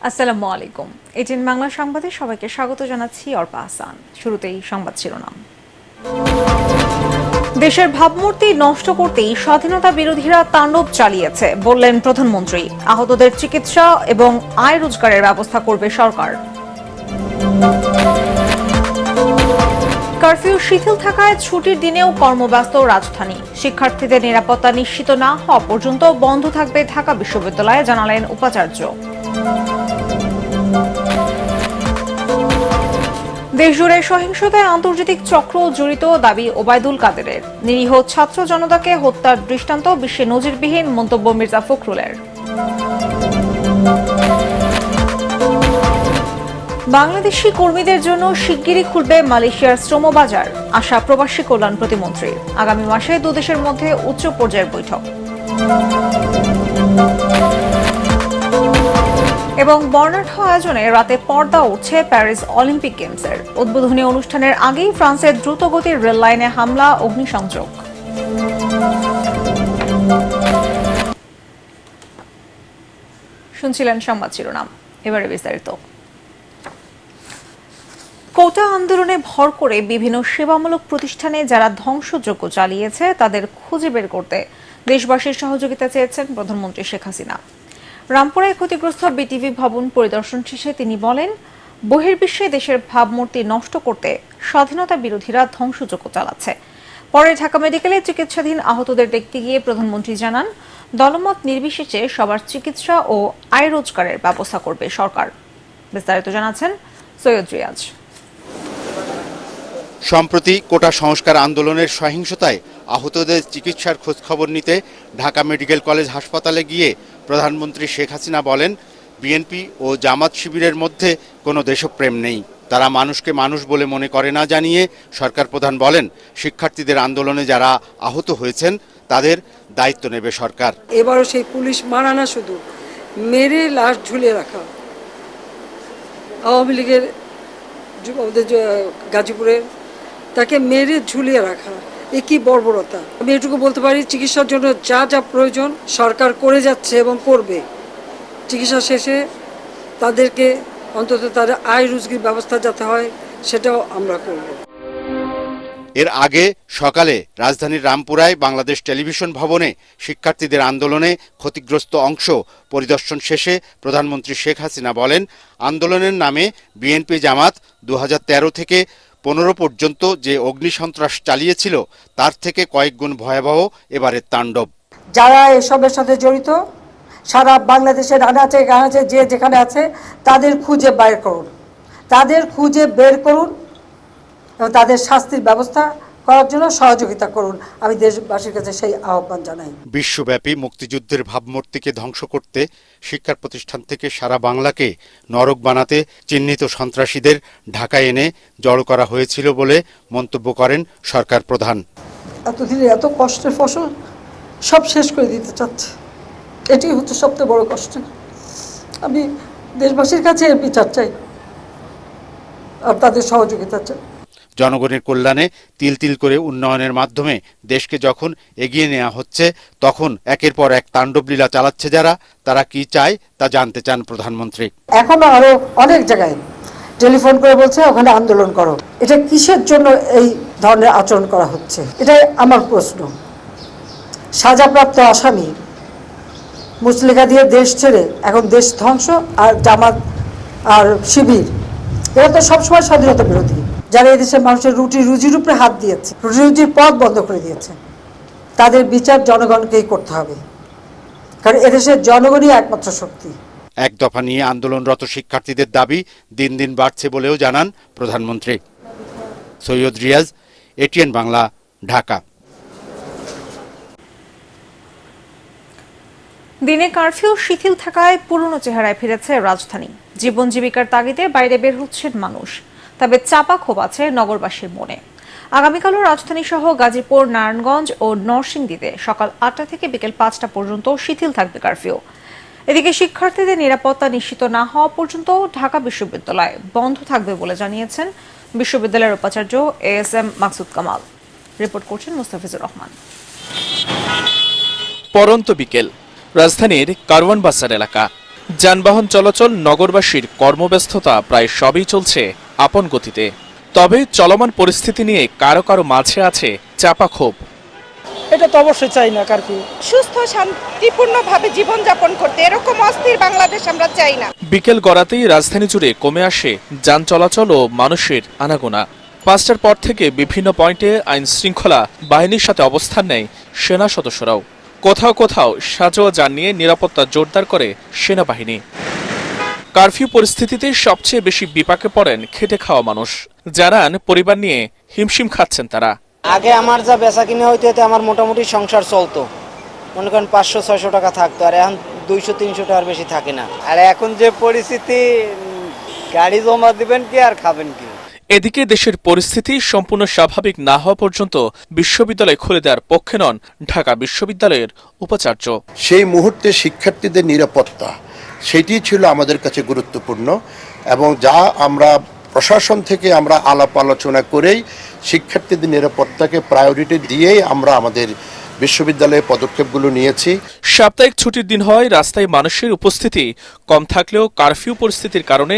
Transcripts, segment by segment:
আসসালামু আলাইকুম। এটিএন বাংলা সংবাদে সবাইকে স্বাগত জানাচ্ছি অর্পা হাসান। শুরুতেই সংবাদ শিরোনাম। দেশের ভাবমূর্তি নষ্ট করতেই স্বাধীনতা বিরোধীরা তাণ্ডব চালিয়েছে বললেন প্রধানমন্ত্রী। আহতদের চিকিৎসা এবং আয় রোজগারের ব্যবস্থা করবে সরকার। কারফিউ শিথিল থাকায় ছুটির দিনেও কর্মব্যস্ত রাজধানী। শিক্ষার্থীদের নিরাপত্তা নিশ্চিত না হওয়া পর্যন্ত বন্ধ থাকবে ঢাকা বিশ্ববিদ্যালয়ে, জানালেন উপাচার্য। দেশজুড়ে সহিংসতায় আন্তর্জাতিক চক্র জড়িত দাবি ওবায়দুল কাদেরের। নিরীহ ছাত্র জনতাকে হত্যার দৃষ্টান্ত বিশ্বে নজিরবিহীন, মন্তব্য মির্জা ফখরুলের। বাংলাদেশি কর্মীদের জন্য শিগগিরই খুলবে মালয়েশিয়ার শ্রম বাজার, আশা প্রবাসী কল্যাণ প্রতিমন্ত্রীর। আগামী মাসে দুদেশের মধ্যে উচ্চ পর্যায়ের বৈঠক। এবং বর্ণাঢ্য আয়োজনে রাতে পর্দা উঠছে প্যারিস অলিম্পিক গেমসের। উদ্বোধনী অনুষ্ঠানের আগেই ফ্রান্সের দ্রুতগতির রেল লাইনে হামলা, অগ্নিসংযোগ। শুনছিলেন সংবাদ শিরোনাম, এবারে বিস্তারিত। কোটা আন্দোলনে ভর করে বিভিন্ন সেবামূলক প্রতিষ্ঠানে যারা ধ্বংসযজ্ঞ চালিয়েছে তাদের খুঁজে বের করতে দেশবাসীর সহযোগিতা চেয়েছেন প্রধানমন্ত্রী শেখ হাসিনা। রামপুরায় ক্ষতিগ্রস্ত বিটিভি ভবন পরিদর্শন শেষে তিনি বলেন, বহির্বিশ্বে দেশের ভাবমূর্তি নষ্ট করতে স্বাধীনতা বিরোধীরা ধ্বংসযজ্ঞ চালাচ্ছে। পরে ঢাকা মেডিকেলে চিকিৎসাধীন আহতদের দেখতে গিয়ে প্রধানমন্ত্রী জানান, দলমত নির্বিশেষে সবার চিকিৎসা ও আয় রোজগারের ব্যবস্থা করবে সরকার। বিস্তারিত জানাচ্ছেন সৈয়দ রিয়াজ। সম্প্রতি কোটা সংস্কার আন্দোলনের সহিংসতায় আহতদের চিকিৎসার খোঁজখবর নিতে ঢাকা মেডিকেল কলেজ হাসপাতালে গিয়ে প্রধানমন্ত্রী শেখ হাসিনা বলেন, বিএনপি ও জামাত শিবিরের মধ্যে কোনো দেশপ্রেম নেই, তারা মানুষকে মানুষ বলে মনে করে না জানিয়ে সরকার প্রধান বলেন, শিক্ষার্থীদের আন্দোলনে যারা আহত হয়েছেন তাদের দায়িত্ব নেবে সরকার। এবারও সেই পুলিশ মারা না, শুধু মেরে লাশ ঝুলিয়ে রাখা। আওয়ামী লীগের গাজীপুরের তাকে মেরে ঝুলিয়ে রাখা, এ কি বর্বরতা। আমি এটুকু বলতে পারি, চিকিৎসার জন্য যা যা প্রয়োজন সরকার করে যাচ্ছে এবং করবে। চিকিৎসা শেষে তাদেরকে অন্তত তাদের আয় রোজগার ব্যবস্থা যাতে হয় সেটাও আমরা করব। এর আগে সকালে রাজধানীর রামপুরায় বাংলাদেশ টেলিভিশন ভবনে শিক্ষার্থীদের আন্দোলনে ক্ষতিগ্রস্ত অংশ পরিদর্শন শেষে প্রধানমন্ত্রী শেখ হাসিনা বলেন, আন্দোলনের নামে বিএনপি জামাত 2013 থেকে 15 পর্যন্ত যে অগ্নিসন্ত্রাস চালিয়েছিল তার থেকে কয়েক গুণ ভয়াবহ এবারের তাণ্ডব। যারা এসবের সাথে জড়িত সারা বাংলাদেশের আনাচে গানাচে যে যেখানে আছে তাদের খুঁজে বের করুন, এবং তাদের শাস্তির ব্যবস্থা করার জন্য সহযোগিতা করুন। আমি দেশবাসীর কাছে সেই আহ্বান জানাই। বিশ্বব্যাপী মুক্তিযুদ্ধের ভাবমূর্তিকে ধ্বংস করতে শিক্ষা প্রতিষ্ঠান থেকে সারা বাংলাকে নরক বানাতে চিহ্নিত সন্ত্রাসীদের ঢাকায় এনে জড়ো করা হয়েছিল বলে মন্তব্য করেন সরকার প্রধান। এতদিনে এত কষ্টের ফসল সব শেষ করে দিতে চাচ্ছে, এটি হচ্ছে সবচেয়ে বড় কষ্ট। আমি দেশবাসীর কাছে এর বিচার চাই আর তাদের সহযোগিতা চাই। জনগণের কল্যাণে তিল তিল করে উন্নয়নের মাধ্যমে দেশকে যখন এগিয়ে নেওয়া হচ্ছে, তখন একের পর এক তাণ্ডবলীলা চালাচ্ছে যারা, তারা কি চায় তা জানতে চান প্রধানমন্ত্রী। এখনো আরো অনেক জায়গায় টেলিফোন করে বলছে ওখানে আন্দোলন করো। এটা কিসের জন্য এই ধরনের আচরণ করা হচ্ছে, এটাই আমার প্রশ্ন। সাজাপ্রাপ্ত আসামি মুচলেখা দিয়ে দেশ ছেড়ে এখন দেশ ধ্বংস, আর জামাত আর শিবির এরা তো সবসময় স্বাধীনতা বিরোধী, যারা এদেশের মানুষের রুজির উপরে হাত দিয়েছে, রুজির পথ বন্ধ করে দিয়েছে, তাদের বিচার জনগণকেই করতে হবে, কারণ এদেশের জনগণই একমাত্র শক্তি। এক দফা নিয়ে আন্দোলনরত শিক্ষার্থীদের দাবি দিন দিন বাড়ছে বলেও জানান প্রধানমন্ত্রী। সৈয়দ রিয়াজ, এটিএন বাংলা, ঢাকা। দিনে কারফিউ শিথিল থাকায় পুরনো চেহারায় ফিরেছে রাজধানী। জীবন জীবিকার তাগিদে বাইরে বের হচ্ছেন মানুষ, তবে চাপা ক্ষোভ আছে নগরবাসীর মনে। আগামীকালও রাজধানী সহ গাজীপুর, নারায়ণগঞ্জ ও নরসিংদীতে সকাল 8টা থেকে বিকেল 5টা পর্যন্ত শিথিল থাকবে কারফিউ। এদিকে শিক্ষার্থীদের নিরাপত্তা নিশ্চিত না হওয়া পর্যন্ত ঢাকা বিশ্ববিদ্যালয় বন্ধ থাকবে বলে জানিয়েছেন বিশ্ববিদ্যালয়ের উপাচার্য এএসএম মাকসুদ কামাল। রিপোর্ট করছেন মুস্তাফিজুর রহমান। পরন্ত বিকেল, রাজধানীর কারওয়ান বাজার এলাকা। যানবাহন চলাচল, নগরবাসীর কর্মব্যস্ততা প্রায় সবই চলছে আপন গতিতে। তবে চলমান পরিস্থিতি নিয়ে কারো কারো মাঝে আছে চাপা ক্ষোভ। এটা তো অবশ্যই চাই না কারফিউ। সুস্থ শান্তিপূর্ণভাবে জীবনযাপন করতে, এরকম অস্থির বাংলাদেশ আমরা চাই না। বিকেল গড়াতেই রাজধানী জুড়ে কমে আসে যান চলাচল ও মানুষের আনাগোনা। 5টার পর থেকে বিভিন্ন পয়েন্টে আইন শৃঙ্খলা বাহিনীর সাথে অবস্থান নেয় সেনা সদস্যরাও। কোথাও কোথাও সাজোয়া যান নিয়ে নিরাপত্তা জোরদার করে সেনাবাহিনী। কারফিউ পরিস্থিতিতে সবচেয়ে বেশি বিপাকে পড়েন খেটে খাওয়া মানুষ। জানান পরিবার নিয়ে হিমশিম খাচ্ছেন তারা। আগে আমার যা বেচা কিনে হইতে হইতে আমার মোটামুটি সংসার চলতো, মনে করেন 500-600 টাকা থাকতো, আর এখন 200-300 টাকার বেশি থাকে না। আর এখন যে পরিস্থিতি, গাড়ি জমা দিবেন কি আর খাবেন কি। এদিকে দেশের পরিস্থিতি সম্পূর্ণ স্বাভাবিক না হওয়া পর্যন্ত বিশ্ববিদ্যালয় খুলে দেওয়ার পক্ষে নন ঢাকা বিশ্ববিদ্যালয়ের উপাচার্য। সেই মুহূর্তে শিক্ষার্থীদের নিরাপত্তা, সেটি ছিল আমাদের কাছে গুরুত্বপূর্ণ, এবং যা আমরা প্রশাসন থেকে আমরা আলাপ আলোচনা করেই শিক্ষার্থীদের নিরাপত্তাকে প্রায়োরিটি দিয়েই আমরা আমাদের বিশ্ববিদ্যালয়ে পদক্ষেপগুলো নিয়েছি। সাপ্তাহিক ছুটির দিন হয়, রাস্তায় মানুষের উপস্থিতি কম থাকলেও কারফিউ পরিস্থিতির কারণে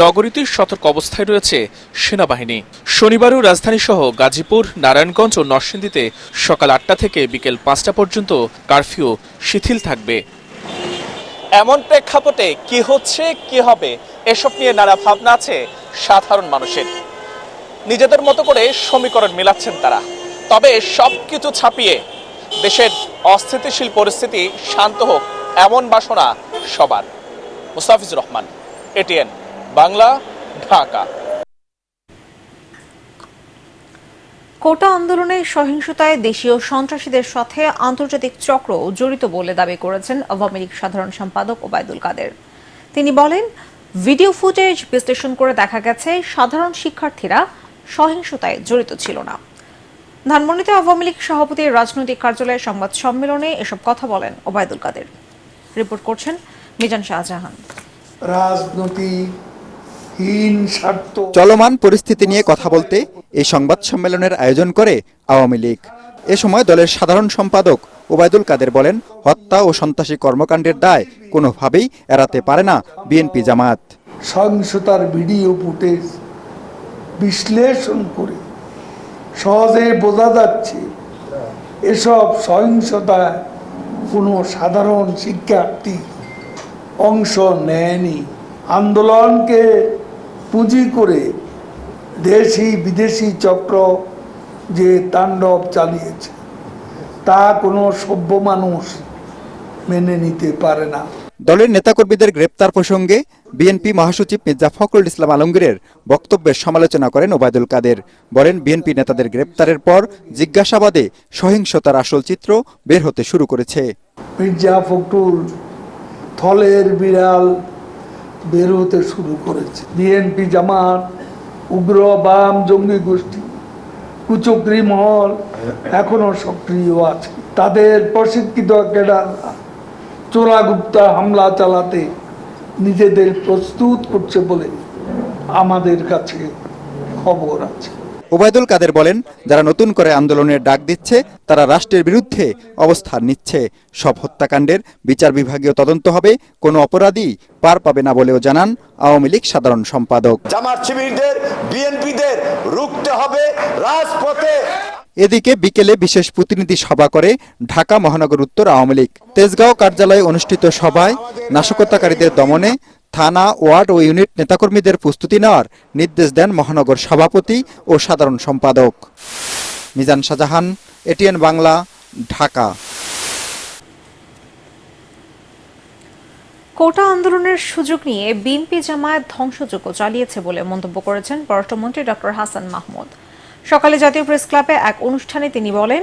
নগরীতে সতর্ক অবস্থায় রয়েছে সেনাবাহিনী। শনিবারও রাজধানীসহ গাজীপুর, নারায়ণগঞ্জ ও নরসিংদীতে সকাল 8টা থেকে বিকেল 5টা পর্যন্ত কারফিউ শিথিল থাকবে। এমন প্রেক্ষাপটে কি হচ্ছে, কি হবে, এসব নিয়ে নানা ভাবনা আছে সাধারণ মানুষের। নিজেদের মতো করে সমীকরণ মেলাচ্ছেন তারা। তবে সবকিছু ছাপিয়ে দেশের অস্থিতিশীল পরিস্থিতি শান্ত হোক, এমন বাসনা সবার। মুস্তাফিজুর রহমান, এটিএন বাংলা, ঢাকা। কোটা আন্দোলনের সহিংসতায় দেশীয় সন্ত্রাসীদের সাথে আন্তর্জাতিক চক্র জড়িত বলে দাবি করেছেন আওয়ামী লীগ সাধারণ সম্পাদক ওবায়দুল কাদের। তিনি বলেন, ভিডিও ফুটেজ বিশ্লেষণ করে দেখা গেছে সাধারণ শিক্ষার্থীরা সহিংসতায় জড়িত ছিল না। ধানমন্ডিতে আওয়ামী লীগ সভাপতির রাজনৈতিক কার্যালয়ের সংবাদ সম্মেলনে এসব কথা বলেন ওবায়দুল কাদের। রিপোর্ট করছেন মিজান শাহজাহান। রাজনৈতিকহীন স্বার্থ চলমান পরিস্থিতি নিয়ে কথা বলতে এই সংবাদ সম্মেলনের আয়োজন করে আওয়ামী লীগ। এ সময় দলের সাধারণ সম্পাদক ওবায়দুল কাদের বলেন, হত্যা ও সন্ত্রাসী কর্মকাণ্ডের দায় কোনোভাবেই এড়াতে পারে না বিএনপি জামাত। সহিংসতার ভিডিও ফুটেজ বিশ্লেষণ করে সহজে বোঝা যাচ্ছে এসব সহিংসতায় কোনো সাধারণ শিক্ষার্থী অংশ নেয়নি। আন্দোলনকে পুঁজি করে দেশি বিদেশি চক্র যে তাণ্ডব চালিয়েছে তা কোনো সভ্য মানুষ মেনে নিতে পারে না। দলের নেতাকর্মীদের গ্রেপ্তার প্রসঙ্গে বিএনপি মহাসচিব মির্জা ফখরুল ইসলাম আলমগীরের বক্তব্যের সমালোচনা করেন ওবায়দুল কাদের। বলেন, বিএনপি নেতাদের গ্রেপ্তারের পর জিজ্ঞাসাবাদে সহিংসতার আসল চিত্র বের হতে শুরু করেছে। মির্জা ফখরুল থলের বিড়াল বের হতে শুরু করেছে। বিএনপি জামাত, উগ্র বাম জঙ্গি গোষ্ঠী, কুচক্রী মহল এখনো সক্রিয় আছে। তাদের প্রশিক্ষিত ক্যাডাররা চোরাগুপ্তা হামলা চালাতে নিজেদের প্রস্তুত করছে বলে আমাদের কাছে খবর আছে। ওবায়দুল কাদের বলেন, যারা নতুন করে আন্দোলনের ডাক দিচ্ছে তারা রাষ্ট্রের বিরুদ্ধে অবস্থান নিচ্ছে। সব হত্যাকাণ্ডের বিচার বিভাগীয় তদন্ত হবে, কোনো অপরাধী পার পাবে না বলেও জানান আওয়ামী লীগ সাধারণ সম্পাদক। জামাত শিবিরদের, বিএনপিদের রুখতে হবে রাজপথে। এদিকে বিকেলে বিশেষ প্রতিনিধি সভা করে ঢাকা মহানগর উত্তর আওয়ামী লীগ। তেজগাঁও কার্যালয়ে অনুষ্ঠিত সভায় নাশকতাকারীদের দমনে থানা, ওয়ার্ড ও ইউনিট নেতাকর্মীদের প্রস্তুতি নেওয়ার নির্দেশ দেন মহানগর সভাপতি ও সাধারণ সম্পাদক। মিজান শাহজাহান, এটিএন বাংলা, ঢাকা। কোটা আন্দোলনের সুযোগ নিয়ে বিএনপি জামায়াত ধ্বংসযজ্ঞ চালিয়েছে বলে মন্তব্য করেছেন পররাষ্ট্রমন্ত্রী ডক্টর হাসান মাহমুদ। সকালে জাতীয় প্রেস ক্লাবে এক অনুষ্ঠানে তিনি বলেন,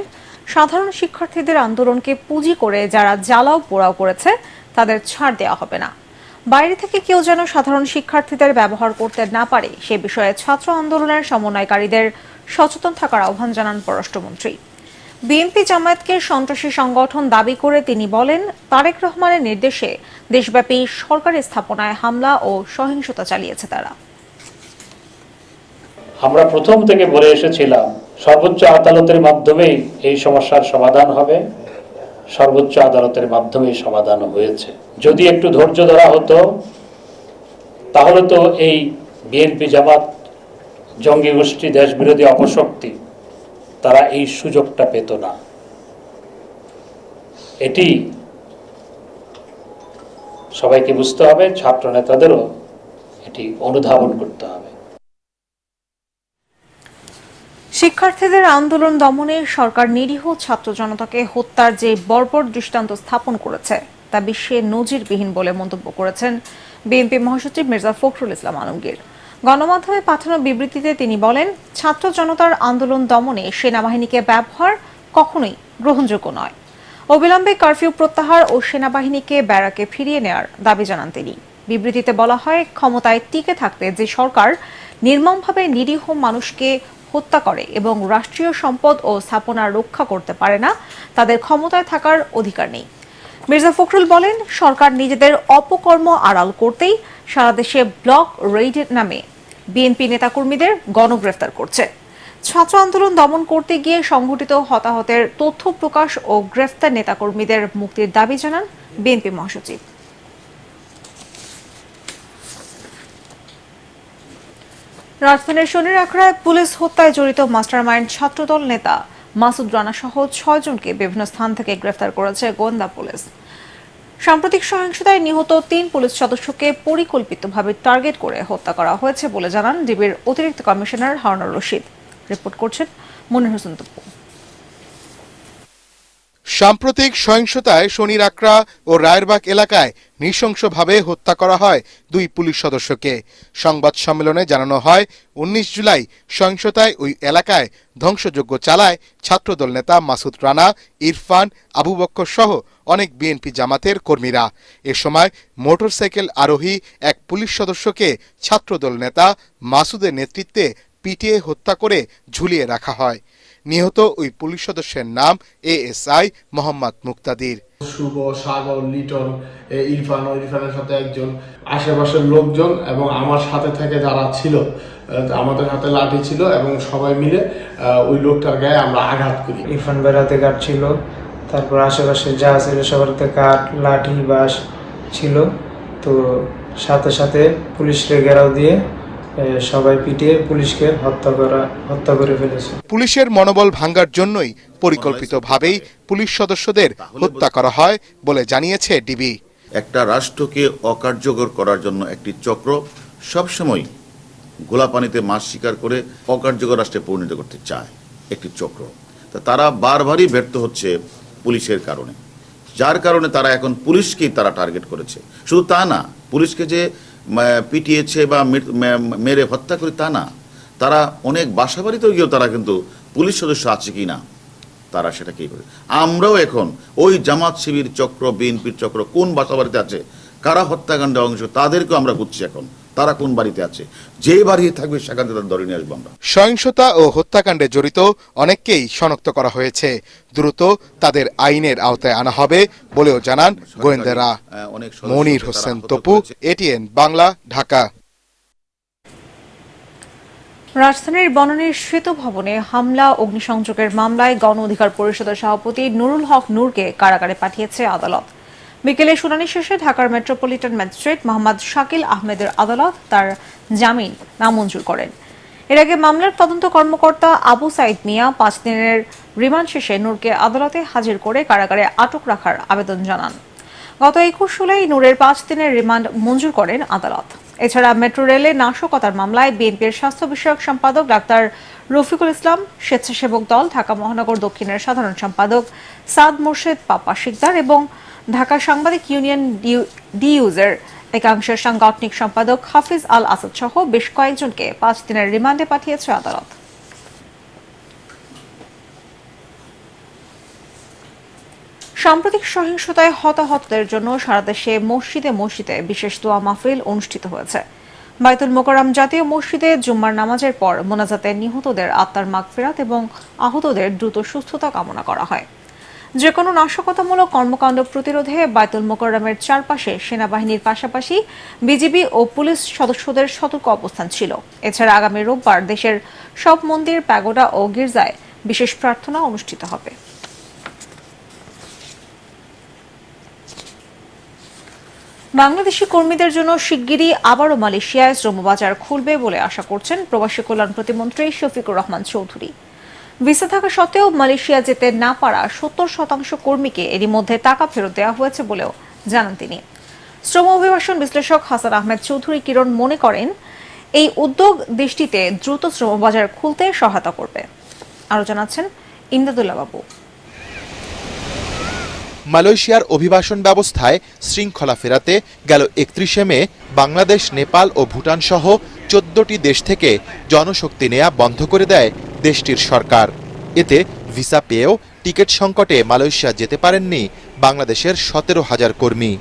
সাধারণ শিক্ষার্থীদের আন্দোলনকে পুঁজি করে যারা জ্বালাও পোড়াও করেছে তাদের ছাড় দেওয়া হবে না। বাইরে থেকে কেউ যেন সাধারণ শিক্ষার্থীদের ব্যবহার করতে না পারে সে বিষয়ে ছাত্র আন্দোলনের সমন্বয়কারীদের সচেতন থাকার আহ্বান জানান পররাষ্ট্রমন্ত্রী। বিএনপি জামায়াতকে সন্ত্রাসী সংগঠন দাবি করে তিনি বলেন, তারেক রহমানের নির্দেশে দেশব্যাপী সরকারি স্থাপনায় হামলা ও সহিংসতা চালিয়েছে তারা। আমরা প্রথম থেকে বলে এসেছিলাম সর্বোচ্চ আদালতের মাধ্যমেই এই সমস্যার সমাধান হবে। সর্বোচ্চ আদালতের মাধ্যমে সমাধান হয়েছে। যদি একটু ধৈর্য ধরা হতো তাহলে তো এই বিএনপি জামাত জঙ্গি গোষ্ঠী দেশবিরোধী অপশক্তি তারা এই সুযোগটা পেত না। এটি সবাইকে বুঝতে হবে, ছাত্র নেতাদেরও এটি অনুধাবন করতে হবে। শিক্ষার্থীদের আন্দোলন দমনে সরকার নিরীহ ছাত্র জনতাকে হত্যার যে বর্বর দৃষ্টান্ত স্থাপন করেছে তা বিশ্বে নজিরবিহীন বলে মন্তব্য করেছেন বিএনপি মহাসচিব মির্জা ফখরুল ইসলাম আলমগীর। গণমাধ্যমে পাঠানো বিবৃতিতে তিনি বলেন, ছাত্র জনতার আন্দোলন দমনে সেনাবাহিনীকে ব্যবহার কখনোই গ্রহণযোগ্য নয়। অবিলম্বে কারফিউ প্রত্যাহার ও সেনাবাহিনীকে ব্যারাকে ফিরিয়ে নেওয়ার দাবি জানান তিনি। বিবৃতিতে বলা হয়, ক্ষমতায় টিকে থাকতে যে সরকার নির্মমভাবে নিরীহ মানুষকে হত্যা করে এবং রাষ্ট্রীয় সম্পদ ও স্থাপনা রক্ষা করতে পারে না, তাদের ক্ষমতায় থাকার অধিকার নেই। মির্জা ফখরুল বলেন, সরকার নিজেদের অপকর্ম আড়াল করতেই সারা দেশে ব্লক রেইডের নামে বিএনপি নেতাকর্মীদের গণগ্রেফতার করছে। ছাত্র আন্দোলন দমন করতে গিয়ে সংঘটিত হতাহতের তথ্য প্রকাশ ও গ্রেফতার নেতাকর্মীদের মুক্তির দাবি জানান বিএনপি মহাসচিব। রাজধানীর শনির আখড়ায় পুলিশ হত্যায় জড়িত মাস্টারমাইন্ড ছাত্রদল নেতা মাসুদ রানা সহ 6 জনকে বিভিন্ন স্থান থেকে গ্রেফতার করেছে গোয়েন্দা পুলিশ। সাম্প্রতিক সহিংসতায় নিহত 3 পুলিশ সদস্যকে পরিকল্পিতভাবে টার্গেট করে হত্যা করা হয়েছে বলে জানান ডিবির অতিরিক্ত কমিশনার হারুনুর রশিদ। রিপোর্ট করছেন মনির হোসেন তপু। সাম্প্রতিক সহিংসতায় শনির আখড়া ও রায়েরবাগ এলাকায় নৃশংসভাবে হত্যা করা হয় 2 পুলিশ সদস্যকে। সংবাদ সম্মেলনে জানানো হয়, 19 জুলাই সহিংসতায় ওই এলাকায় ধ্বংসযজ্ঞ চালায় ছাত্রদল নেতা মাসুদ রানা, ইরফান, আবু বক্কর সহ অনেক বিএনপি জামাতের কর্মীরা। এ সময় মোটরসাইকেল আরোহী এক পুলিশ সদস্যকে ছাত্রদল নেতা মাসুদের নেতৃত্বে পিটিয়ে হত্যা করে ঝুলিয়ে রাখা হয়। নিহত ওই পুলিশ সদস্যের নাম এএসআই মোহাম্মদ মুক্তাদির। শুভ, সাগর, লিটন, ইরফানের সাথে একজন, আশেপাশের লোকজন এবং আমার সাথে থেকে যারা ছিল, আমাদের হাতে লাঠি ছিল এবং সবাই মিলে ওই লোকটার গায়ে আমরা আঘাত করি। ইরফান বেড়াতে কাঠ ছিল, তারপর আশেপাশে যা ছিল সবার কাঠ, লাঠি, বাঁশ ছিল। তো সাথে সাথে পুলিশকে ঘেরাও দিয়ে সবাই পিটিয়ে পুলিশকে হত্যা করে ফেলেছে। পুলিশের মনোবল ভাঙার জন্যই পরিকল্পিতভাবেই পুলিশ সদস্যদের হত্যা করা হয় বলে জানিয়েছে ডিবি। একটা রাষ্ট্রকে অকার্যকর করার জন্য একটি চক্র সবসময় গোলাপানিতে মাছ শিকার করে অকার্যকর রাষ্ট্রে পরিণত করতে চায় একটি চক্র। তারা বারবারই ব্যর্থ হচ্ছে পুলিশের কারণে, যার কারণে তারা এখন পুলিশকেই তারা টার্গেট করেছে। শুধু তা না, পুলিশকে যে পিটিয়েছে বা মেরে হত্যা করে তা না, তারা অনেক বাসাবাড়িতেও গিয়েও তারা কিন্তু পুলিশ সদস্য আছে কি না তারা সেটা কি করে। আমরাও এখন ওই জামাত শিবির চক্র, বিএনপির চক্র কোন বাসাবাড়িতে আছে, কারা হত্যাকাণ্ডে অংশ, তাদেরকেও আমরা খুঁজছি এখন তারা কোন বাড়িতে আছে। যে বাড়ি থাকবে সেখান থেকে ধরে নিয়ে আসবো আমরা। সহিংসতা ও হত্যাকাণ্ডে জড়িত অনেককেই শনাক্ত করা হয়েছে। দ্রুত তাদের আইনের আওতায় আনা হবে বলেও জানান গোয়েন্দারা। মনির হোসেন তপু, এটিএন বাংলা, ঢাকা। রাজধানীর বনানীর শ্বেত ভবনে হামলা অগ্নিসংযোগের মামলায় গণ অধিকার পরিষদের সভাপতি নুরুল হক নূরকে কারাগারে পাঠিয়েছে আদালত। বিকেলে শুনানি শেষে ঢাকার মেট্রোপলিটন ম্যাজিস্ট্রেট মোহাম্মদ শাকিল আহমেদের আদালত তার জামিন নামঞ্জুর করেন। এর আগে মামলার তদন্ত কর্মকর্তা আবু সাইদ মিয়া 5 দিনের রিমান্ড শেষে নূরকে আদালতে হাজির করে কারাগারে আটক রাখার আবেদন জানান। গত 21 জুলাই নূরের 5 দিনের রিমান্ড মঞ্জুর করেন আদালত। এছাড়া মেট্রো রেলে নাশকতার মামলায় বিএনপির স্বাস্থ্য বিষয়ক সম্পাদক ডাক্তার রফিকুল ইসলাম, স্বেচ্ছাসেবক দল ঢাকা মহানগর দক্ষিণের সাধারণ সম্পাদক সাদ মোর্শেদ পাপা শিকদার এবং ঢাকা সাংবাদিক ইউনিয়ন ডিইউজের একাংশের সাংগঠনিক সম্পাদক হাফিজ আল আসাদ সহ বেশ কয়েকজনকে 5 দিনের রিমান্ডে পাঠিয়েছে আদালত। সাম্প্রতিক সহিংসতায় হতাহতদের জন্য সারা দেশে মসজিদে মসজিদে বিশেষ দোয়া মাহফিল অনুষ্ঠিত হয়েছে। বাইতুল মোকাররম জাতীয় মসজিদে জুম্মার নামাজের পর মোনাজাতে নিহতদের আত্মার মাগফিরাত এবং আহতদের দ্রুত সুস্থতা কামনা করা হয়। যে কোনো নাশকতামূলক কর্মকাণ্ড প্রতিরোধে বাইতুল মোকাররমের চারপাশে সেনাবাহিনীর পাশাপাশি বিজিবি ও পুলিশ সদস্যদের সতর্ক অবস্থান ছিল। এছাড়া আগামী রোববার দেশের সব মন্দির, প্যাগোডা ও গির্জায় বিশেষ প্রার্থনা অনুষ্ঠিত হবে। বাংলাদেশি কর্মীদের জন্য শিগগিরই আবারও মালয়েশিয়ায় শ্রমবাজার খুলবে বলে আশা করছেন প্রবাসী কল্যাণ প্রতিমন্ত্রী শফিকুর রহমান চৌধুরী। ভিসা থাকা সত্ত্বেও মালয়েশিয়া যেতে না পারা 70% কর্মীকে এরই মধ্যে টাকা ফেরত দেওয়া হয়েছে বলেও জানান তিনি। শ্রম অভিবাসন বিশ্লেষক হাসান আহমেদ চৌধুরী কিরণ মনে করেন, এই উদ্যোগ দেশটিতে দ্রুত শ্রমবাজার খুলতে সহায়তা করবে। আরও জানাচ্ছেন ইমদাদুল্লাহ বাবু। মালয়েশিয়ার অভিবাসন ব্যবস্থায় শৃঙ্খলা ফেরাতে গেল 31শে মে বাংলাদেশ, নেপাল ও ভুটান সহ 14টি দেশ থেকে জনশক্তি নেয়া বন্ধ করে দেয় দেশটির সরকার। এতে ভিসা পেয়েও টিকিট সংকটে মালয়েশিয়া যেতে পারেননি বাংলাদেশের 17,000 কর্মী।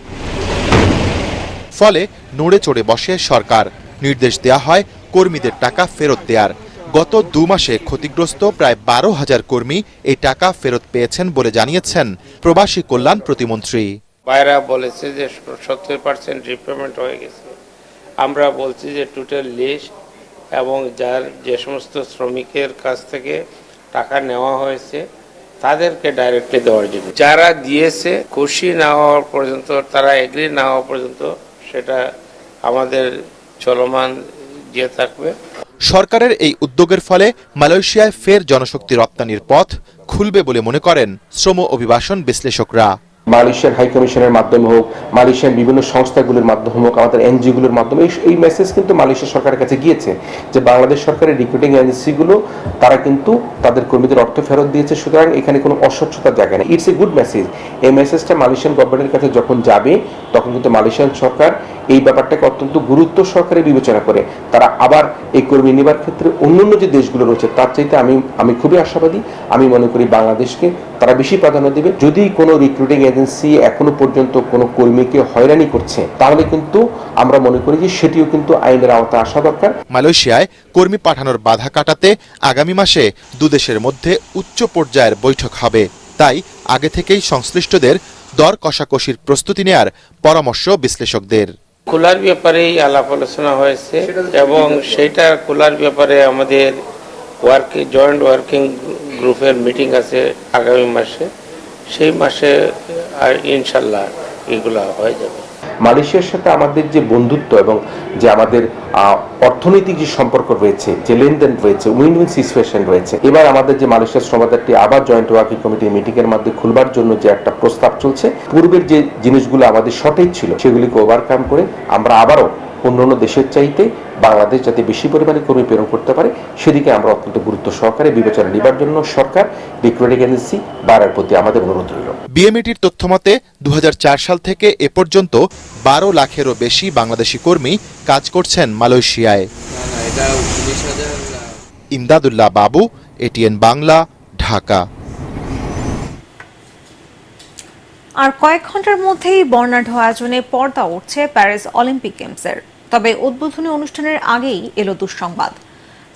ফলে নড়ে চড়ে বসে সরকার। নির্দেশ দেয়া হয় কর্মীদের টাকা ফেরত দেওয়ার। গত 2 মাসে ক্ষতিগ্রস্ত প্রায় 12,000 কর্মী এই টাকা ফেরত পেয়েছেন বলে জানিয়েছেন প্রবাসী কল্যাণ প্রতিমন্ত্রী। বাইরা বলেছে যে 70% রিপেমেন্ট হয়ে গেছে। আমরা বলছি যে টোটাল লিস্ট এবং যে সমস্ত শ্রমিকের কাছ থেকে টাকা নেওয়া হয়েছে তাদেরকে ডাইরেক্টলি দেওয়ার জন্য, যারা দিয়েছে খুশি না হওয়ার পর্যন্ত, তারা এগ্রি না হওয়া পর্যন্ত সেটা আমাদের চলমান যে থাকবে। সরকারের এই উদ্যোগের ফলে মালয়েশিয়ায় ফের জনশক্তি রপ্তানির পথ খুলবে বলে মনে করেন শ্রম অভিবাসন বিশ্লেষকরা। মালয়েশিয়ার হাই কমিশনের মাধ্যমে হোক, মালয়েশিয়ার বিভিন্ন সংস্থাগুলোর মাধ্যমে হোক, আমাদের এনজিওগুলোর মাধ্যমে এই মেসেজ কিন্তু মালয়েশিয়া সরকারের কাছে গিয়েছে যে বাংলাদেশ সরকারের রিক্রুটিং এজেন্সিগুলো তারা কিন্তু তাদের কর্মীদের অর্থ ফেরত দিয়েছে। সুতরাং এখানে কোনো অস্বচ্ছতার জায়গা নেই। It's a good message. এই মেসেজটা মালয়েশিয়ান গভর্নমেন্টের কাছে যখন যাবে তখন কিন্তু মালয়েশিয়ান সরকার এই ব্যাপারটাকে অত্যন্ত গুরুত্ব সহকারে বিবেচনা করে তারা আবার এই কর্মী নেবার ক্ষেত্রে অন্যান্য যে দেশগুলো রয়েছে তার চাইতে আমি খুবই আশাবাদী। আমি মনে করি বাংলাদেশকে তারা বেশি প্রাধান্য দেবে। যদি কোনো রিক্রুটিং এজেন্সি এখনো পর্যন্ত কোনো কর্মীকে হয়রানি করছে তাহলে কিন্তু আমরা মনে করি যে সেটিও কিন্তু আইনের আওতায় আসা দরকার। মালয়েশিয়ায় কর্মী পাঠানোর বাধা কাটাতে আগামী মাসে দুদেশের মধ্যে উচ্চ পর্যায়ের বৈঠক হবে। তাই আগে থেকেই সংশ্লিষ্টদের দর কষাকষির প্রস্তুতি নেয়ার পরামর্শ বিশ্লেষকদের। খোলার ব্যাপারেই আলাপ আলোচনা হয়েছে এবং সেইটা খোলার ব্যাপারে আমাদের জয়েন্ট ওয়ার্কিং গ্রুপের মিটিং আছে আগামী মাসে। সেই মাসে আর ইনশাল্লাহ এগুলো হয়ে যাবে। মালয়েশিয়ার সাথে আমাদের যে বন্ধুত্ব এবং যে আমাদের অর্থনৈতিক যে সম্পর্ক রয়েছে, যে লেনদেন রয়েছে, উইন উইন সিচুয়েশন রয়েছে, এবার আমাদের যে মালয়েশিয়ার শ্রমবাজারটি আবার জয়েন্ট ওয়ার্কিং কমিটির মিটিং এর মধ্যে খুলবার জন্য যে একটা প্রস্তাব চলছে, পূর্বের যে জিনিসগুলো আমাদের শর্টেজ ছিল সেগুলিকে ওভারকাম করে আমরা আবারও অন্যান্য দেশের চাইতে বাংলাদেশ যাতে বেশি পরিমাণে কর্মী প্রেরণ করতে পারে সেদিকে আমরা অত্যন্ত গুরুত্ব সহকারে বিবেচনা নেবার জন্য সরকার রিক্রুটিং এজেন্সি বাড়ার প্রতি আমাদের অনুরোধ রইল। বিএমইটির তথ্যমতে 2004 সাল থেকে এ পর্যন্ত 12 লাখেরও বেশি বাংলাদেশি কর্মী কাজ করছেন মালয়েশিয়ায়। ইমদাদুল্লাহ বাবু, এটিএন বাংলা, ঢাকা। আর কয়েক ঘন্টার মধ্যেই বর্ণাঢ্য আয়োজনে পর্দা উঠছে প্যারিস অলিম্পিক গেমসের। তবে উদ্বোধনী অনুষ্ঠানের আগেই এলো দুঃসংবাদ।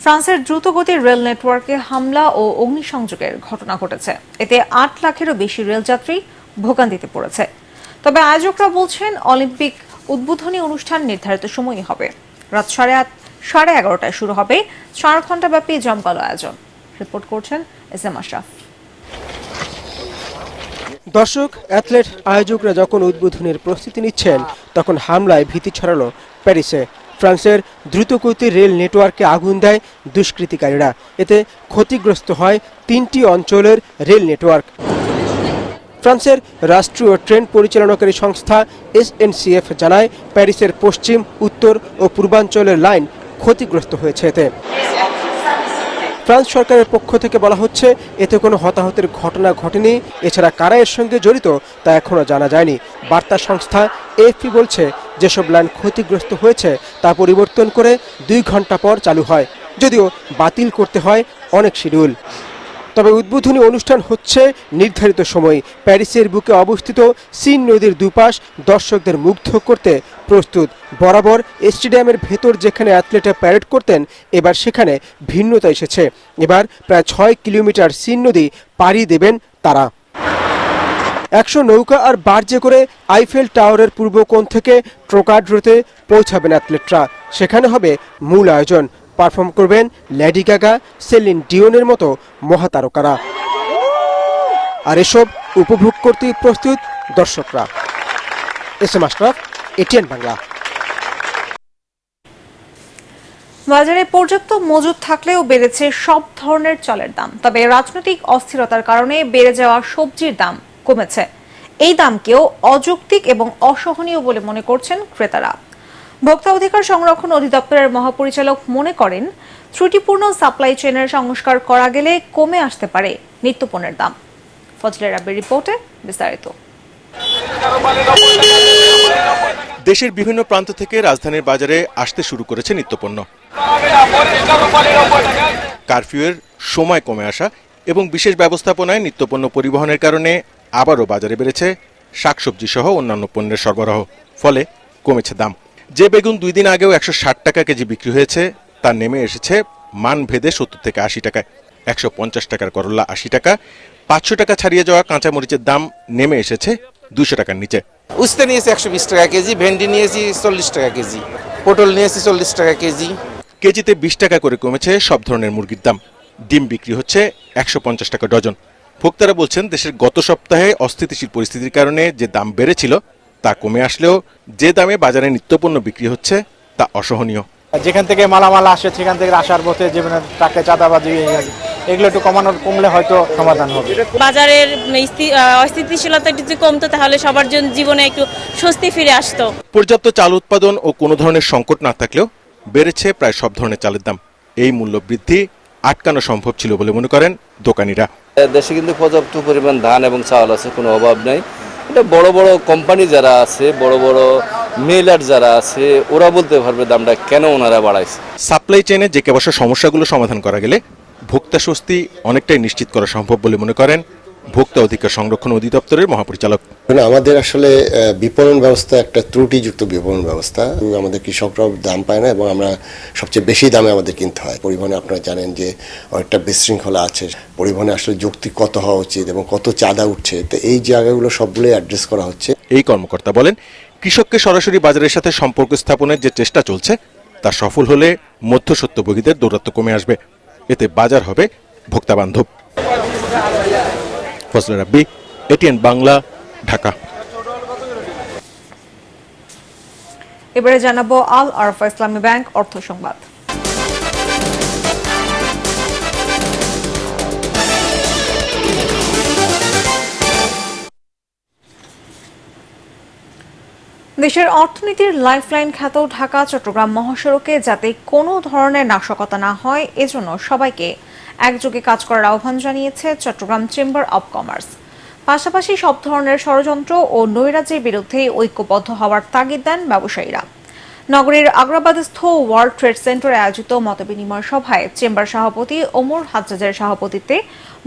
ফ্রান্সের দ্রুতগতির রেল নেটওয়ার্কে হামলা ও অগ্নিসংযোগের ঘটনা ঘটেছে। এতে 8 লাখেরও বেশি রেলযাত্রী ভোগান্তিতে পড়েছে। তবে আয়োজকরা বলছেন অলিম্পিক উদ্বোধনী অনুষ্ঠান নির্ধারিত সময়ই হবে। রাত 11:30টায় শুরু হবে 4 ঘণ্টাব্যাপী জমকালো আয়োজন। রিপোর্ট করছেন এসএম আশরাফ। দর্শক, অ্যাথলেট আয়োজকরা যখন উদ্বোধনের প্রস্তুতি নিচ্ছেন তখন হামলায় ভীতি ছড়ালো প্যারিসে। ফ্রান্সের দ্রুতগতির রেল নেটওয়ার্কে আগুন দেয় দুষ্কৃতিকারীরা। এতে ক্ষতিগ্রস্ত হয় 3টি অঞ্চলের রেল নেটওয়ার্ক। ফ্রান্সের রাষ্ট্রীয় ট্রেন পরিচালনাকারী সংস্থা SNCF জানায় প্যারিসের পশ্চিম, উত্তর ও পূর্বাঞ্চলের লাইন ক্ষতিগ্রস্ত হয়েছে। এতে ফ্রান্স সরকারের পক্ষ থেকে বলা হচ্ছে এতে কোনো হতাহতের ঘটনা ঘটেনি। এছাড়া কারা এর সঙ্গে জড়িত তা এখনও জানা যায়নি। বার্তা সংস্থা AFP বলছে যেসব লাইন ক্ষতিগ্রস্ত হয়েছে তা পরিবর্তন করে 2 ঘণ্টা পর চালু হয়, যদিও বাতিল করতে হয় অনেক শিডিউল। তবে উদ্বোধনী অনুষ্ঠান হচ্ছে নির্ধারিত সময়। প্যারিসের বুকে অবস্থিত সিন নদীর দুপাশ দর্শকদের মুগ্ধ করতে প্রস্তুত। বরাবর স্টেডিয়ামের ভেতর যেখানে অ্যাথলেটরা প্যারেড করতেন, এবার সেখানে ভিন্নতা এসেছে। এবার প্রায় 6 কিলোমিটার সিন নদী পাড়ি দেবেন তারা। 100 নৌকা আর বার্জে করে আইফেল টাওয়ারের পূর্ব কোণ থেকে ট্রোকাড্রোতে পৌঁছাবেন অ্যাথলেটরা। সেখানে হবে মূল আয়োজন। পারফর্ম করবেন লেডি গাগা, সেলিন ডিওনের মতো মহাতারকারা। আর এসব উপভোগ করতে প্রস্তুত দর্শকরা। SM Ashraf, ATN Bangla. বাজারে পর্যাপ্ত মজুদ থাকলেও বেড়েছে সব ধরনের চালের দাম। তবে রাজনৈতিক অস্থিরতার কারণে বেড়ে যাওয়া সবজির দাম কমেছে। এই দামকেও অযৌক্তিক এবং অসহনীয় বলে মনে করছেন ক্রেতারা। ভোক্তা অধিকার সংরক্ষণ অধিদপ্তরের মহাপরিচালক মনে করেন, ত্রুটিপূর্ণ সাপ্লাই চেইনের সংস্কার করা গেলে কমে আসতে পারে নিত্যপণ্যের দাম। ফজলে রাব্বির রিপোর্টে বিস্তারিত। দেশের বিভিন্ন প্রান্ত থেকে রাজধানীর বাজারে আসতে শুরু করেছে নিত্যপণ্য। কারফিউয়ের সময় কমে আসা এবং বিশেষ ব্যবস্থাপনায় নিত্যপণ্য পরিবহনের কারণে আবারও বাজারে বেড়েছে শাকসবজি সহ অন্যান্য পণ্যের সরবরাহ। ফলে কমেছে দাম। যে বেগুন 2 দিন আগেও 160 টাকা কেজি বিক্রি হয়েছে, তা নেমে এসেছে মান ভেদে 70 থেকে 80 টাকায়। 150 টাকার করলা 80 টাকা, 500 টাকা ছাড়িয়ে যাওয়া কাঁচামরিচের দাম নেমে এসেছে 200 টাকার নিচে। উস্তে নিয়েছি 120 টাকা কেজি, ভেন্ডি নিয়েছি 40 টাকা কেজি, পটল নিয়েছি 40 টাকা কেজি। কেজিতে 20 টাকা করে কমেছে সব ধরনের মুরগির দাম। ডিম বিক্রি হচ্ছে 150 টাকা ডজন। ভোক্তারা বলছেন, দেশের গত সপ্তাহে অস্থিতিশীল পরিস্থিতির কারণে যে দাম বেড়েছিল তা কমে আসলেও যে দামে বাজারে নিত্যপণ্য বিক্রি হচ্ছে তা অসহনীয়। যেখান থেকে মালামাল আসে সেখান থেকে আসার পথে যে টাকা চাঁদাবাজি এগুলো একটু কমলে হয়তো সমাধান হবে। বাজারের অস্থিতিশীলতা যদি কমতো তাহলে সবার জন্য জীবনে একটু স্বস্তি ফিরে আসতো। পর্যাপ্ত চাল উৎপাদন ও কোনো ধরনের সংকট না থাকলেও বেড়েছে প্রায় সব ধরনের চালের দাম। এই মূল্য বৃদ্ধি আটকানো সম্ভব ছিল বলে মনে করেন দোকানিরা। দেশে কিন্তু পর্যাপ্ত পরিমাণ ধান এবং চাল আছে, কোনো অভাব নাই। এটা বড় বড় কোম্পানি যারা আছে, বড় বড় মিলার যারা আছে, ওরা বলতে পারবে দামটা কেন ওনারা বাড়াইছে। সাপ্লাই চেইনে যে কেবল সমস্যাগুলো সমাধান করা গেলে ভোক্তা স্বস্তি অনেকটাই নিশ্চিত করা সম্ভব বলে মনে করেন ভোক্তা অধিকার সংরক্ষণ অধিদপ্তরের মহাপরিচালক। আমাদের আসলে বিপণন ব্যবস্থা একটা ত্রুটিযুক্ত বিপণন ব্যবস্থা। আমাদের কৃষকরাও দাম পায় না এবং আমরা সবচেয়ে বেশি দামে আমাদের কিনতে হয়। পরিবহনে আপনারা জানেন যে অনেকটা বিশৃঙ্খলা আছে। পরিবহনে আসলে যৌক্তিক কত হওয়া উচিত এবং কত চাঁদা উঠছে, তো এই জায়গাগুলো সবগুলোই অ্যাড্রেস করা হচ্ছে। এই কর্মকর্তা বলেন, কৃষককে সরাসরি বাজারের সাথে সম্পর্ক স্থাপনের যে চেষ্টা চলছে তা সফল হলে মধ্যস্বত্বভোগীদের দৌরাত্ম্য কমে আসবে। এতে বাজার হবে ভোক্তা বান্ধব। ফজলে রাব্বি, এটিএন বাংলা, ঢাকা। এবারে জানাবো আল আরফা ইসলামী ব্যাংক অর্থ সংবাদ। দেশের অর্থনীতির লাইফলাইন খ্যাত ঢাকা চট্টগ্রাম মহাসড়কে যাতে কোনো ধরনের নাশকতা না হয়, এজন্য সবাইকে একযোগে কাজ করার আহ্বান জানিয়েছে চট্টগ্রাম চেম্বার অব কমার্স। পাশাপাশি সব ধরনের ষড়যন্ত্র ও নৈরাজ্যের বিরুদ্ধে ঐক্যবদ্ধ হওয়ার তাগিদ দেন ব্যবসায়ীরা। নগরীর আগ্রাবাদস্থ ওয়ার্ল্ড ট্রেড সেন্টারে আয়োজিত মতবিনিময় সভায় চেম্বার সভাপতি ওমর হাজ্জাজের সভাপতিত্বে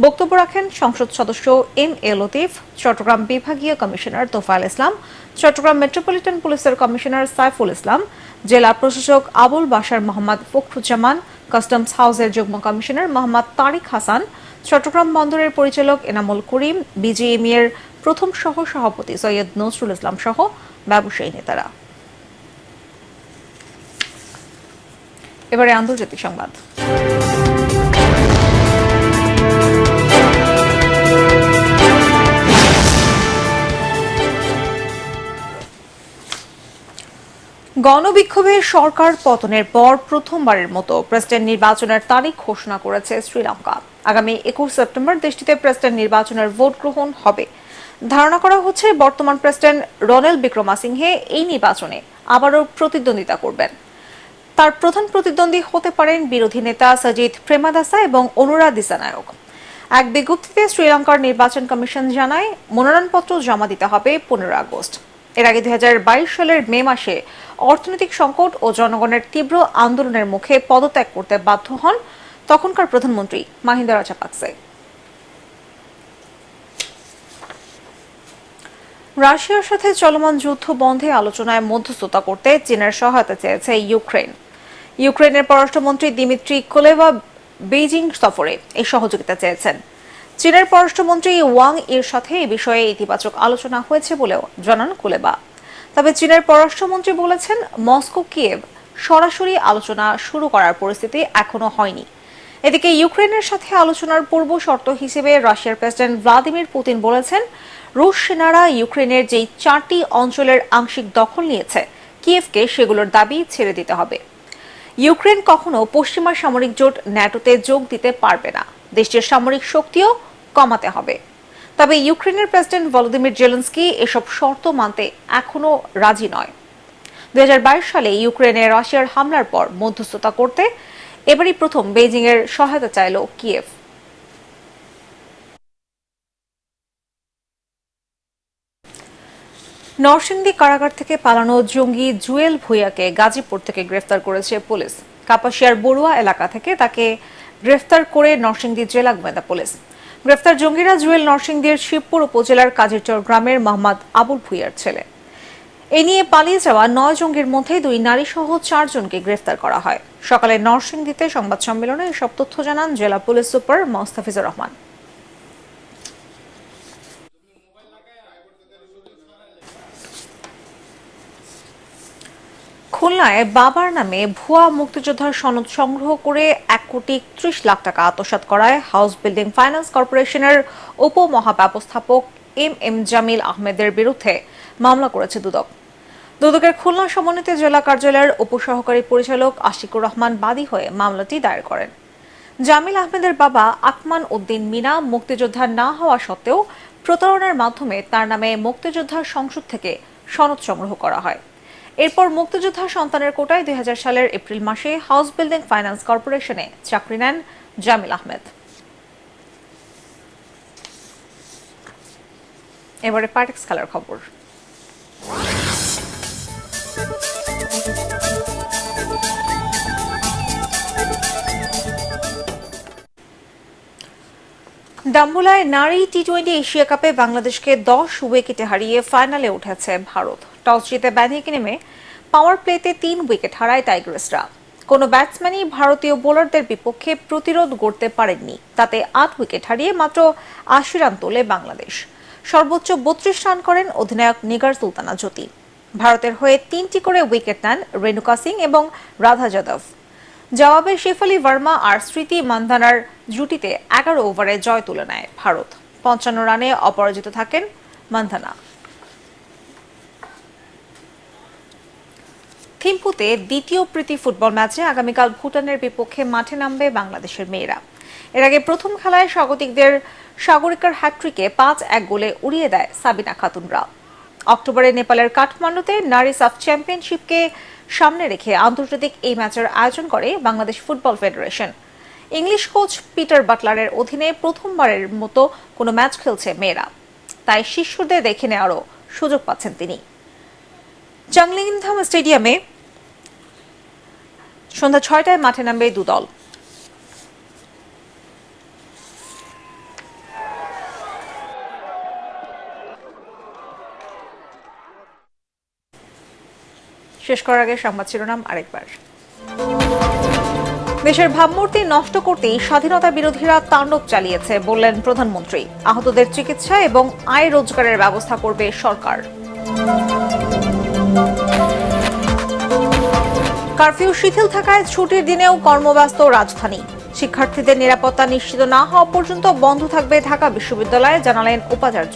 বক্তব্য রাখেন সংসদ সদস্য এম এ লতিফ, চট্টগ্রাম বিভাগীয় কমিশনার তোফায়েল ইসলাম, চট্টগ্রাম মেট্রোপলিটন পুলিশের কমিশনার সাইফুল ইসলাম, জেলা প্রশাসক আবুল বাশার মোহাম্মদ ফখরুজ্জামান, কাস্টমস হাউসের যুগ্ম কমিশনার মোহাম্মদ তারিক হাসান, চট্টগ্রাম বন্দরের পরিচালক এনামুল করিম, বিজিএমই এর প্রথম সহ সভাপতি সৈয়দ নজরুল ইসলাম সহ ব্যবসায়ী নেতারা। এবারে আন্তর্জাতিক সংবাদ। গণবিক্ষোভে সরকার পতনের পর প্রথমবারের মতো প্রেসিডেন্ট নির্বাচনের তারিখ ঘোষণা করেছে শ্রীলঙ্কা। আগামী 21 সেপ্টেম্বর দেশটিতে প্রেসিডেন্ট নির্বাচনের ভোট গ্রহণ হবে। ধারণা করা হচ্ছে বর্তমান প্রেসিডেন্ট রনিল বিক্রমাসিংহে এই নির্বাচনে আবারও প্রতিদ্বন্দ্বিতা করবেন। তার প্রধান প্রতিদ্বন্দ্বী হতে পারেন বিরোধী নেতা সজিত প্রেমাদাসা এবং অনুরা দিসানায়ক। এক বিজ্ঞপ্তিতে শ্রীলঙ্কার নির্বাচন কমিশন জানায়, মনোনয়নপত্র জমা দিতে হবে 15 আগস্ট। এর আগে 2022 সালের মে মাসে অর্থনৈতিক সংকট ও জনগণের তীব্র আন্দোলনের মুখে পদত্যাগ করতে বাধ্য হন তখনকার প্রধানমন্ত্রী মাহিন্দা রাজাপাকসে। রাশিয়ার সাথে চলমান যুদ্ধ বন্ধে আলোচনায় মধ্যস্থতা করতে চীনের সহায়তা চেয়েছে ইউক্রেন। ইউক্রেনের পররাষ্ট্রমন্ত্রী দিমিত্রি কুলেবা বেইজিং সফরে এই সহযোগিতা চেয়েছেন। চীনের পররাষ্ট্রমন্ত্রী ওয়াং এর সাথে এই বিষয়ে ইতিবাচক আলোচনা হয়েছে বলেও জানান কুলেবা। তবে চীনের পররাষ্ট্রমন্ত্রী বলেছেন, মস্কো কিয়েভ সরাসরি আলোচনা শুরু করার পরিস্থিতি এখনো হয়নি। এদিকে ইউক্রেনের সাথে আলোচনার পূর্ব শর্ত হিসেবে রাশিয়ার প্রেসিডেন্ট ভ্লাদিমির পুতিন বলেছেন, রুশ সেনারা ইউক্রেনের যেই 4টি অঞ্চলের আংশিক দখল নিয়েছে, কিয়েভকে সেগুলোর দাবি ছেড়ে দিতে হবে। ইউক্রেন কখনো পশ্চিমা সামরিক জোট ন্যাটোতে যোগ দিতে পারবে না, দেশটির সামরিক শক্তিও কমাতে হবে। তবে ইউক্রেনের প্রেসিডেন্ট ভলোদিমির জেলেনস্কি এসব শর্ত মানতে এখনো রাজি নয়। 2022 সালে ইউক্রেনে রাশিয়ার হামলার পর মধ্যস্থতা করতে এবারই প্রথম বেইজিং এর সহায়তা চাইল কিয়েভ। নরসিংদী কারাগার থেকে পালানো জঙ্গি জুয়েল ভুঁইয়াকে গাজীপুর থেকে গ্রেফতার করেছে পুলিশ। কাপাসিয়ার বড়ুয়া এলাকা থেকে তাকে গ্রেফতার করে নরসিংদী জেলা গোয়েন্দা পুলিশ। গ্রেফতার জঙ্গিরা জুয়েল নরসিংদীর শিবপুর উপজেলার কাজীরচর গ্রামের মোহাম্মদ আবুল ভুঁইয়ার ছেলে। এ নিয়ে পালিয়ে যাওয়া 9 জঙ্গির মধ্যে 2 নারী সহ 4 জনকে গ্রেফতার করা হয়। সকালে নরসিংদীতে সংবাদ সম্মেলনে এসব তথ্য জানান জেলা পুলিশ সুপার মোস্তাফিজুর রহমান। খুলনায় বাবার নামে ভুয়া মুক্তিযোদ্ধার সনদ সংগ্রহ করে 1,31,00,000 টাকা আত্মসাৎ করায় হাউস বিল্ডিং ফাইন্যান্স কর্পোরেশনের উপমহাব্যবস্থাপক এম জামিল আহমেদের বিরুদ্ধে মামলা করেছে দুদক। দুদকের খুলনা সমন্বিত জেলা কার্যালয়ের উপসহকারী পরিচালক আশিকুর রহমান বাদী হয়ে মামলাটি দায়ের করেন। জামিল আহমেদের বাবা আকমান উদ্দিন মিনা মুক্তিযোদ্ধা না হওয়া সত্ত্বেও প্রতারণার মাধ্যমে তার নামে মুক্তিযোদ্ধা সংসদ থেকে সনদ সংগ্রহ করা হয়। এরপর মুক্তিযোদ্ধা সন্তানের কোটায় 2000 সালের এপ্রিল মাসে হাউস বিল্ডিং ফাইন্যান্স কর্পোরেশনে চাকরি নেন জামিল আহমেদ। এবারে পার্টিক্স খেলার খবর। ডাম্বুলায় নারী টি-20 এশিয়া কাপে বাংলাদেশকে 10 উইকেটে হারিয়ে ফাইনালে উঠেছে ভারত। টস জিতে ব্যাটিংয়ে নেমে পাওয়ার প্লেতে 3 উইকেট হারায় টাইগার্সরা। কোনো ব্যাটসম্যানই ভারতীয় বোলারদের বিপক্ষে প্রতিরোধ গড়তে পারেননি। তাতে 8 উইকেট হারিয়ে মাত্র 80 রান তোলে বাংলাদেশ। সর্বোচ্চ 32 রান করেন অধিনায়ক নিগার সুলতানা জ্যোতি। ভারতের হয়ে 3টি করে উইকেট নেন রেণুকা সিং এবং রাধা যাদব। জবাবে শেফালি ভার্মা আর স্মৃতি মান্ধানার জুটিতে 11 ওভারে জয় তুলে নেয় ভারত। 55 রানে অপরাজিত থাকেন মান্ধানা। থিম্পুতে দ্বিতীয় প্রীতি ফুটবল ম্যাচে আগামীকাল ভুটানের বিপক্ষে মাঠে নামবে বাংলাদেশের মেয়েরা। এর আগে প্রথম খেলায় স্বাগতিকদের সাগরিকার হ্যাট্রিকে 5-1 গোলে উড়িয়ে দেয় সাবিনা খাতুনরা। অক্টোবরে নেপালের কাঠমান্ডুতে নারী সাফ চ্যাম্পিয়নশিপকে সামনে রেখে আন্তর্জাতিক এই ম্যাচের আয়োজন করে Bangladesh football federation. English coach Peter বাটলারের অধীনে প্রথমবারের মতো কোনো ম্যাচ খেলছে মেয়েরা, তাই শিশুদের দেখে নেওয়ারও সুযোগ পাচ্ছেন তিনি। চাংলিংধাম স্টেডিয়ামে সন্ধ্যা 6টায় মাঠে নামবে দু দল। শেষ করার আগে সংবাদ শিরোনাম আরেকবার। দেশের ভাবমূর্তি নষ্ট করতেই স্বাধীনতা বিরোধীরা তাণ্ডব চালিয়েছে বললেন প্রধানমন্ত্রী। আহতদের চিকিৎসা এবং আয় রোজগারের ব্যবস্থা করবে সরকার। কারফিউ শিথিল থাকায় ছুটির দিনেও কর্মব্যস্ত রাজধানী। শিক্ষার্থীদের নিরাপত্তা নিশ্চিত না হওয়া পর্যন্ত বন্ধ থাকবে ঢাকা বিশ্ববিদ্যালয়, জানালেন উপাচার্য।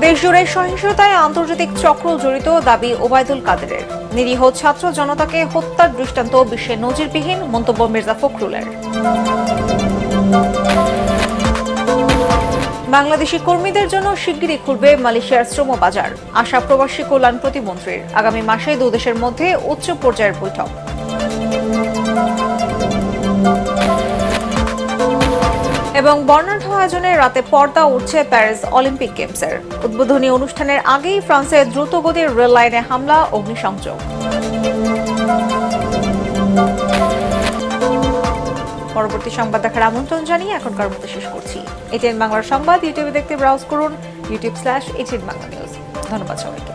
দেশজুড়ে সহিংসতায় আন্তর্জাতিক চক্র জড়িত, দাবি ওবায়দুল কাদেরের। নিরীহ ছাত্র জনতাকে হত্যার দৃষ্টান্ত বিশ্বে নজিরবিহীন, মন্তব্য মির্জা ফখরুলের। বাংলাদেশি কর্মীদের জন্য শিগগিরই খুলবে মালয়েশিয়ার শ্রম বাজার, আশা প্রবাসী কল্যাণ প্রতিমন্ত্রীর। আগামী মাসে দুই দেশের মধ্যে উচ্চ পর্যায়ের বৈঠক। এবং বর্ণাঢ্য আয়োজনে রাতে পর্দা উঠছে প্যারিস অলিম্পিক গেমসের। উদ্বোধনী অনুষ্ঠানের আগেই ফ্রান্সের দ্রুতগতির রেল লাইনে হামলা, অগ্নিসংযোগ। পরবর্তী সংবাদ দেখার আমন্ত্রণ জানিয়ে এখনকার মতো শেষ করছি। এটিএন বাংলার সংবাদ ইউটিউবে দেখতে ব্রাউজ করুন youtube.com/ATN Bangla News। ধন্যবাদ সবাইকে।